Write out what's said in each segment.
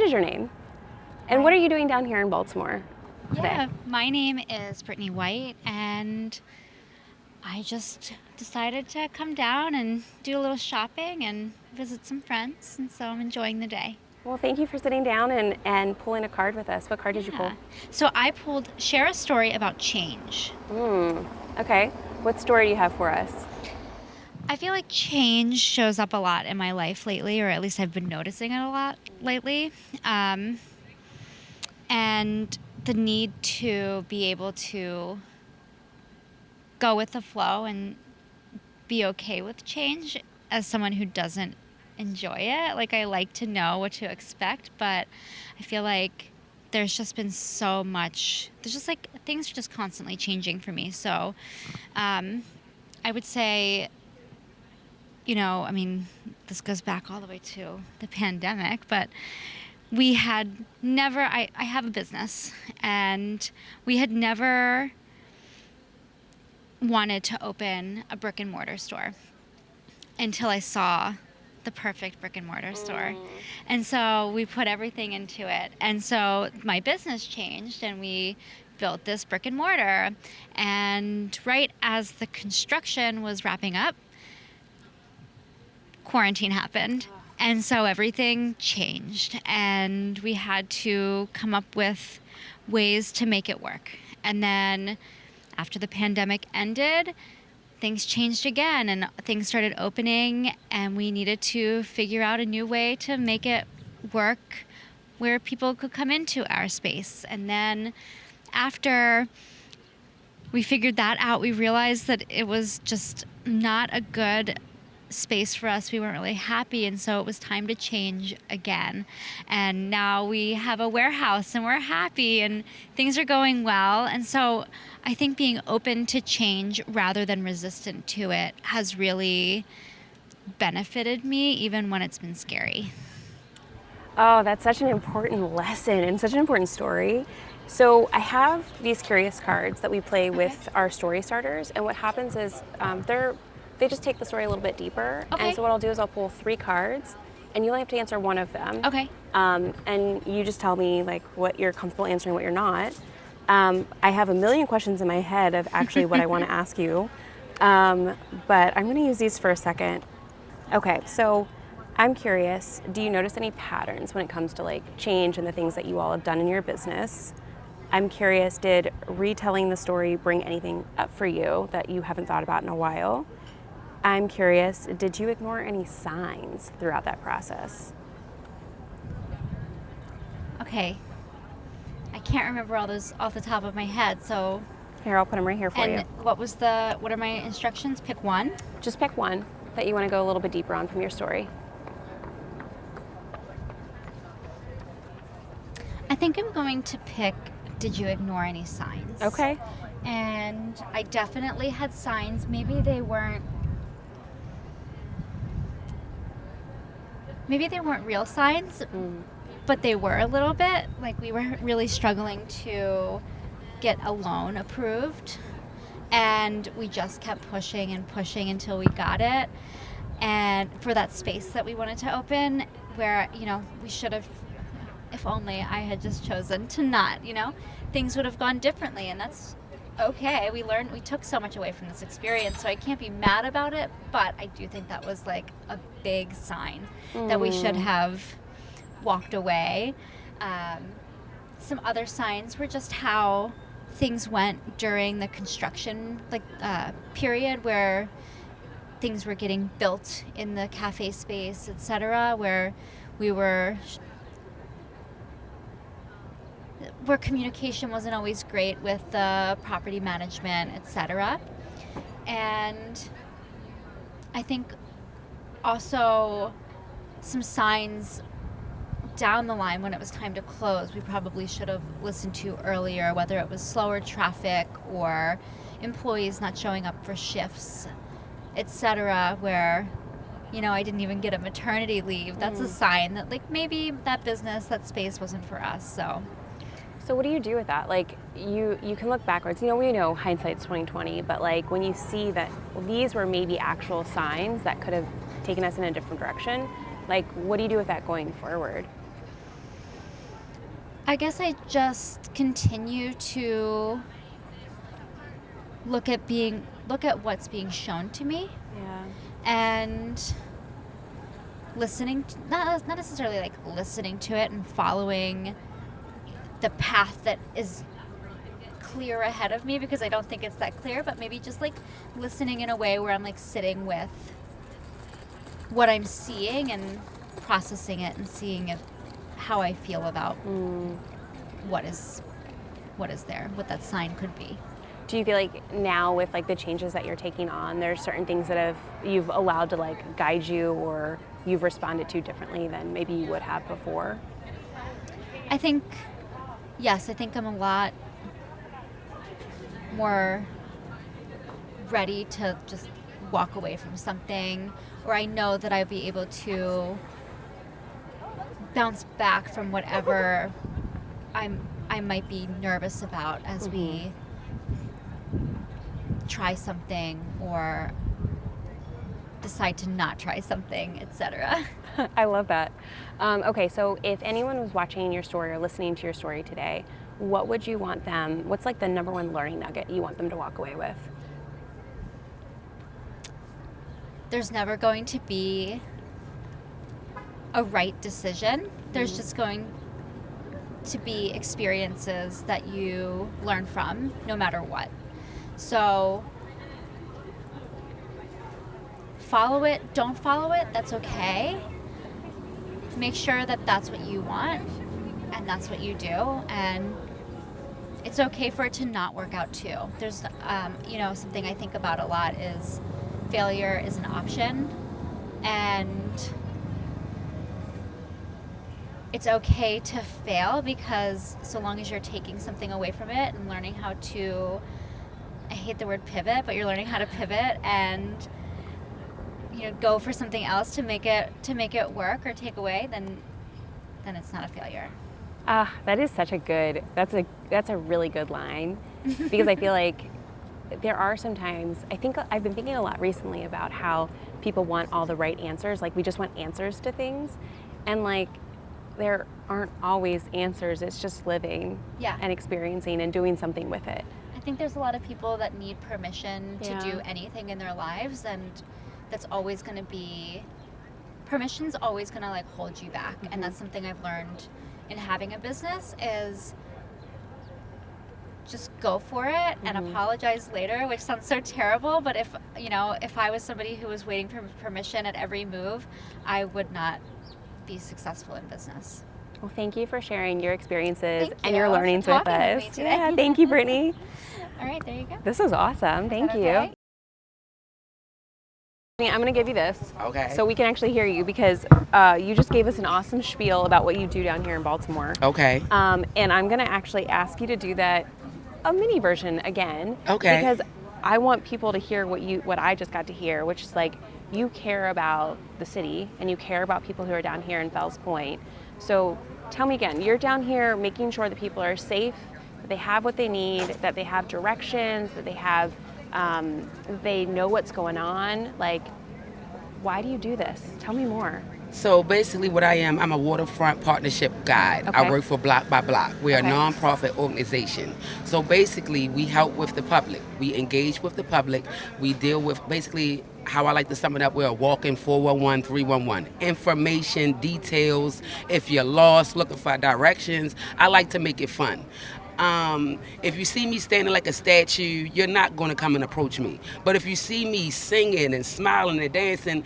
what is your name? And what are you doing down here in Baltimore today? Yeah, my name is Brittany Wight, and I just decided to come down and do a little shopping and visit some friends, and so I'm enjoying the day. Well, thank you for sitting down and pulling a card with us. What card did you pull? So I pulled Share a Story About Change. Okay. What story do you have for us? I feel like change shows up a lot in my life lately, or at least I've been noticing it a lot lately. And the need to be able to go with the flow and be okay with change as someone who doesn't enjoy it. Like, I like to know what to expect, but I feel like there's just been so much, there's just like things are just constantly changing for me. So I would say, this goes back all the way to the pandemic, but we had never, I have a business, and we had never wanted to open a brick and mortar store until I saw the perfect brick and mortar store. And so we put everything into it. And so my business changed, and we built this brick and mortar. And right as the construction was wrapping up, quarantine happened. And so everything changed, and we had to come up with ways to make it work. And then after the pandemic ended, things changed again, and things started opening, and we needed to figure out a new way to make it work where people could come into our space. And then after we figured that out, we realized that it was just not a good space for us. We weren't really happy, and so it was time to change again. And now we have a warehouse, and we're happy, and things are going well. And so I think being open to change rather than resistant to it has really benefited me, even when it's been scary. Oh, that's such an important lesson and such an important story. So I have these curious cards that we play with our story starters, and what happens is they just take the story a little bit deeper. Okay. And so what I'll do is I'll pull 3 cards, and you only have to answer one of them. Okay. And you just tell me like what you're comfortable answering, what you're not. I have a million questions in my head of actually what I want to ask you, but I'm going to use these for a second. Okay, so I'm curious, do you notice any patterns when it comes to like change and the things that you all have done in your business? I'm curious, did retelling the story bring anything up for you that you haven't thought about in a while? I'm curious, did you ignore any signs throughout that process? Okay. I can't remember all those off the top of my head, so. Here, I'll put them right here for you. And what are my instructions? Pick one? Just pick one that you want to go a little bit deeper on from your story. I think I'm going to pick, did you ignore any signs? Okay. And I definitely had signs. Maybe they weren't real signs, but they were a little bit. Like, we were really struggling to get a loan approved, and we just kept pushing and pushing until we got it. And for that space that we wanted to open, where, we should have, if only I had just chosen to not, things would have gone differently. And that's okay. We took so much away from this experience, so I can't be mad about it, but I do think that was like a big sign that we should have walked away. Some other signs were just how things went during the construction period, where things were getting built in the cafe space, etc., where communication wasn't always great with the property management, etc. And I think also some signs down the line when it was time to close, we probably should have listened to earlier, whether it was slower traffic or employees not showing up for shifts, etc., where, I didn't even get a maternity leave. That's a sign that, like, maybe that business, that space wasn't for us. So what do you do with that? Like, you can look backwards. We know hindsight's 20/20, but like when you see that these were maybe actual signs that could have taken us in a different direction, like, what do you do with that going forward? I guess I just continue to look at what's being shown to me Yeah. and listening to, not necessarily like listening to it and following the path that is clear ahead of me, because I don't think it's that clear, but maybe just like listening in a way where I'm like sitting with what I'm seeing and processing it and seeing it, how I feel about what is there, what that sign could be. Do you feel like now with like the changes that you're taking on, there's certain things that you've allowed to like guide you, or you've responded to differently than maybe you would have before? I think, yes, I think I'm a lot more ready to just walk away from something, or I know that I'll be able to bounce back from whatever I might be nervous about as we try something or decide to not try something, etc. I love that. Okay, so if anyone was watching your story or listening to your story today, what would you want them, what's like the number one learning nugget you want them to walk away with? There's never going to be a right decision. There's just going to be experiences that you learn from no matter what. So follow it, don't follow it, that's okay. Make sure that that's what you want and that's what you do, and it's okay for it to not work out too. There's something I think about a lot is failure is an option, and it's okay to fail, because so long as you're taking something away from it and learning how to, I hate the word pivot, but you're learning how to pivot and go for something else to make it work or take away, then it's not a failure. That is such a good, that's a really good line, because I feel like there are sometimes, I've been thinking a lot recently about how people want all the right answers, like we just want answers to things, and like there aren't always answers, it's just living and experiencing and doing something with it. I think there's a lot of people that need permission to do anything in their lives, and that's always going to be, permission's always going to like hold you back. And that's something I've learned in having a business, is just go for it and apologize later, which sounds so terrible, but if I was somebody who was waiting for permission at every move, I would not be successful in business. Well, thank you for sharing your experiences and your learnings with us. Yeah, thank you, Brittany. All right, there you go. This was awesome. Thank you. Okay? I'm going to give you this. Okay. So we can actually hear you, because you just gave us an awesome spiel about what you do down here in Baltimore. Okay. And I'm going to actually ask you to do that, a mini version again. Okay. Because I want people to hear what I just got to hear, which is like, you care about the city and you care about people who are down here in Fells Point. So tell me again, you're down here making sure that people are safe, that they have what they need, that they have directions, that they have, they know what's going on. Like, why do you do this? Tell me more. So basically what I'm a Waterfront Partnership guide. Okay. I work for Block by Block. We're Okay. a nonprofit organization. So basically we help with the public. We engage with the public. We deal with, basically how I like to sum it up, we're a walking 411, 311. Information, details, if you're lost, looking for directions. I like to make it fun. If you see me standing like a statue, you're not going to come and approach me. But if you see me singing and smiling and dancing,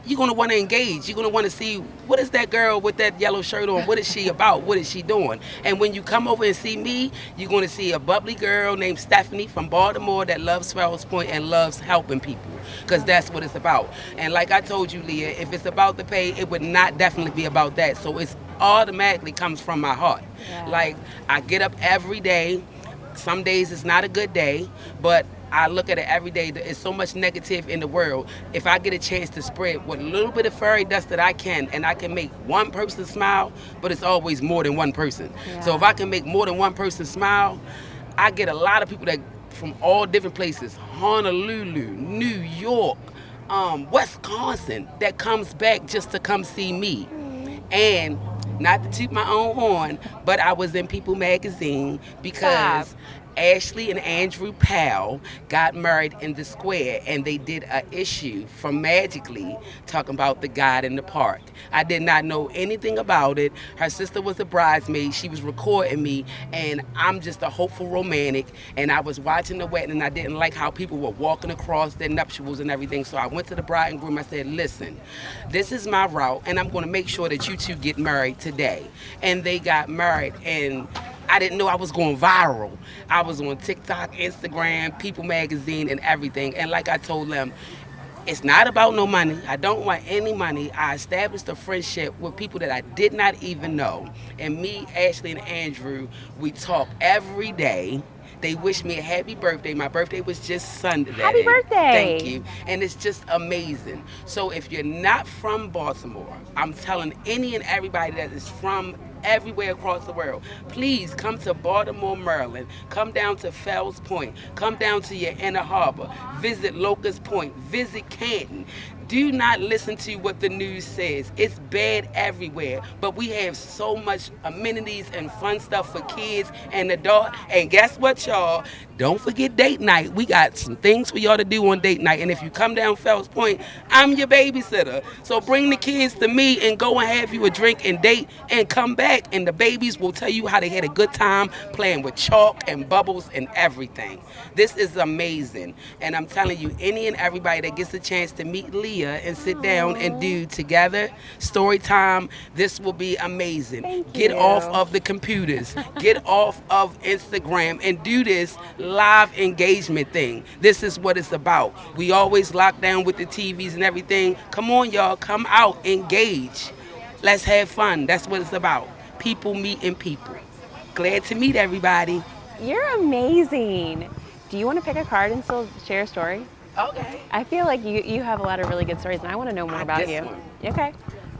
you're going to want to engage. You're going to want to see, what is that girl with that yellow shirt on? What is she about? What is she doing? And when you come over and see me, you're going to see a bubbly girl named Stephanie from Baltimore that loves Fells Point and loves helping people, because that's what it's about. And like I told you, Leah, if it's about the pay, it would not definitely be about that. So it's automatically comes from my heart. Yeah. Like, I get up every day. Some days it's not a good day, but I look at it every day. There's so much negative in the world. If I get a chance to spread with a little bit of fairy dust that I can, and I can make one person smile, but it's always more than one person. Yeah. So if I can make more than one person smile, I get a lot of people that from all different places, Honolulu, New York, Wisconsin, that comes back just to come see me. And not to toot my own horn, but I was in People magazine Stop. because Ashley and Andrew Powell got married in the square, and they did a issue from Magically talking about the God in the park. I did not know anything about it. Her sister was a bridesmaid. She was recording me, and I'm just a hopeful romantic. And I was watching the wedding, and I didn't like how people were walking across their nuptials and everything. So I went to the bride and groom. I said, listen, this is my route, and I'm going to make sure that you two get married today. And they got married, and I didn't know I was going viral. I was on TikTok, Instagram, People magazine, and everything. And like I told them, it's not about no money. I don't want any money. I established a friendship with people that I did not even know. And me, Ashley, and Andrew, we talk every day. They wish me a happy birthday. My birthday was just Sunday. Happy birthday. Thank you. And it's just amazing. So if you're not from Baltimore, I'm telling any and everybody that is from everywhere across the world, please come to Baltimore, Maryland. Come down to Fells Point. Come down to your Inner Harbor. Visit Locust Point. Visit Canton. Do not listen to what the news says. It's bad everywhere. But we have so much amenities and fun stuff for kids and adults. And guess what, y'all? Don't forget date night. We got some things for y'all to do on date night. And if you come down Fells Point, I'm your babysitter. So bring the kids to me and go and have you a drink and date and come back. And the babies will tell you how they had a good time playing with chalk and bubbles and everything. This is amazing. And I'm telling you, any and everybody that gets a chance to meet Leah and sit down and do together story time, this will be amazing. Thank Get you. off of the computers. Get off of Instagram and do this live engagement thing. This is what it's about. We always lock down with the TVs and everything. Come on, y'all. Come out. Engage. Let's have fun. That's what it's about. People meeting people. Glad to meet everybody. You're amazing. Do you want to pick a card and still share a story? Okay. I feel like you have a lot of really good stories, and I want to know more about This you. one. Okay.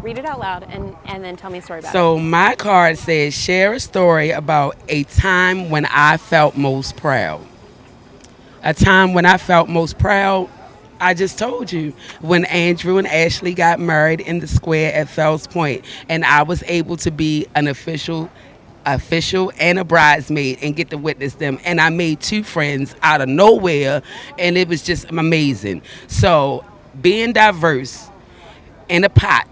Read it out loud and then tell me a story about So my card says, share a story about a time when I felt most proud. A time when I felt most proud, I just told you, when Andrew and Ashley got married in the square at Fells Point, and I was able to be an official and a bridesmaid and get to witness them. And I made two friends out of nowhere, and it was just amazing. So being diverse in a pot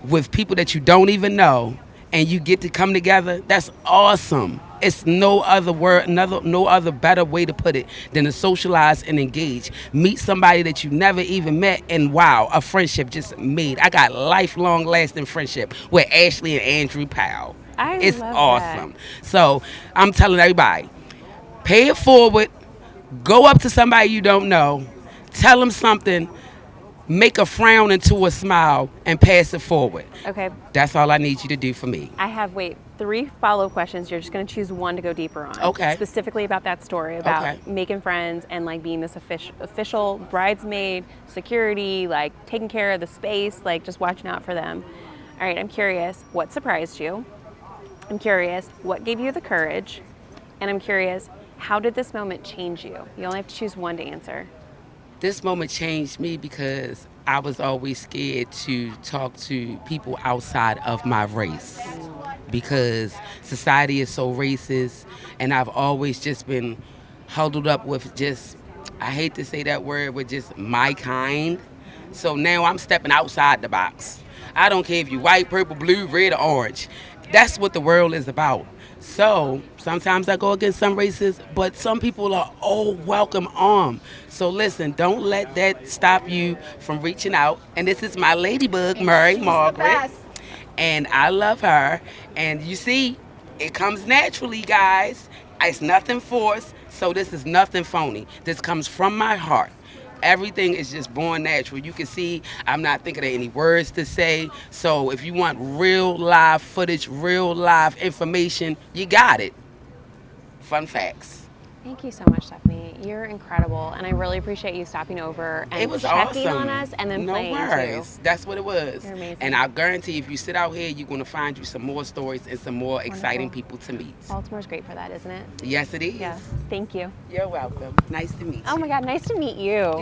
with people that you don't even know, and you get to come together, that's awesome. It's no other word, no other better way to put it than to socialize and engage. Meet somebody that you never even met, and wow, a friendship just made. I got lifelong lasting friendship with Ashley and Andrew Powell. I It's love awesome. So I'm telling everybody, pay it forward. Go up to somebody you don't know, tell them something, make a frown into a smile, and pass it forward. that. Okay. That's all I need you to do for me. I have, 3 follow-up questions. You're just going to choose one to go deeper on. Okay. Specifically about that story, about Okay. making friends and like being this official bridesmaid, security, like taking care of the space, like just watching out for them. All right, I'm curious, what surprised you? I'm curious, what gave you the courage? And I'm curious, how did this moment change you? You only have to choose one to answer. This moment changed me because I was always scared to talk to people outside of my race, because society is so racist, and I've always just been huddled up with just, I hate to say that word, with just my kind. So now I'm stepping outside the box. I don't care if you're white, purple, blue, red, or orange. That's what the world is about. So sometimes I go against some races, but some people are all welcome on. So listen, don't let that stop you from reaching out. And this is my ladybug, Mary Margaret. And I love her. And you see, it comes naturally, guys. It's nothing forced. So this is nothing phony. This comes from my heart. Everything is just born natural. You can see I'm not thinking of any words to say. So if you want real live footage, real live information, you got it. Fun facts. Thank you so much, Stephanie. You're incredible, and I really appreciate you stopping over and It was checking awesome. on us and then no playing worries. too. That's what it was. You're amazing. And I guarantee if you sit out here, you're going to find you some more stories and some more exciting people to meet. Baltimore's great for that, isn't it? Yes, it is. Yes. Thank you. You're welcome. Nice to meet you. Oh my God, nice to meet you.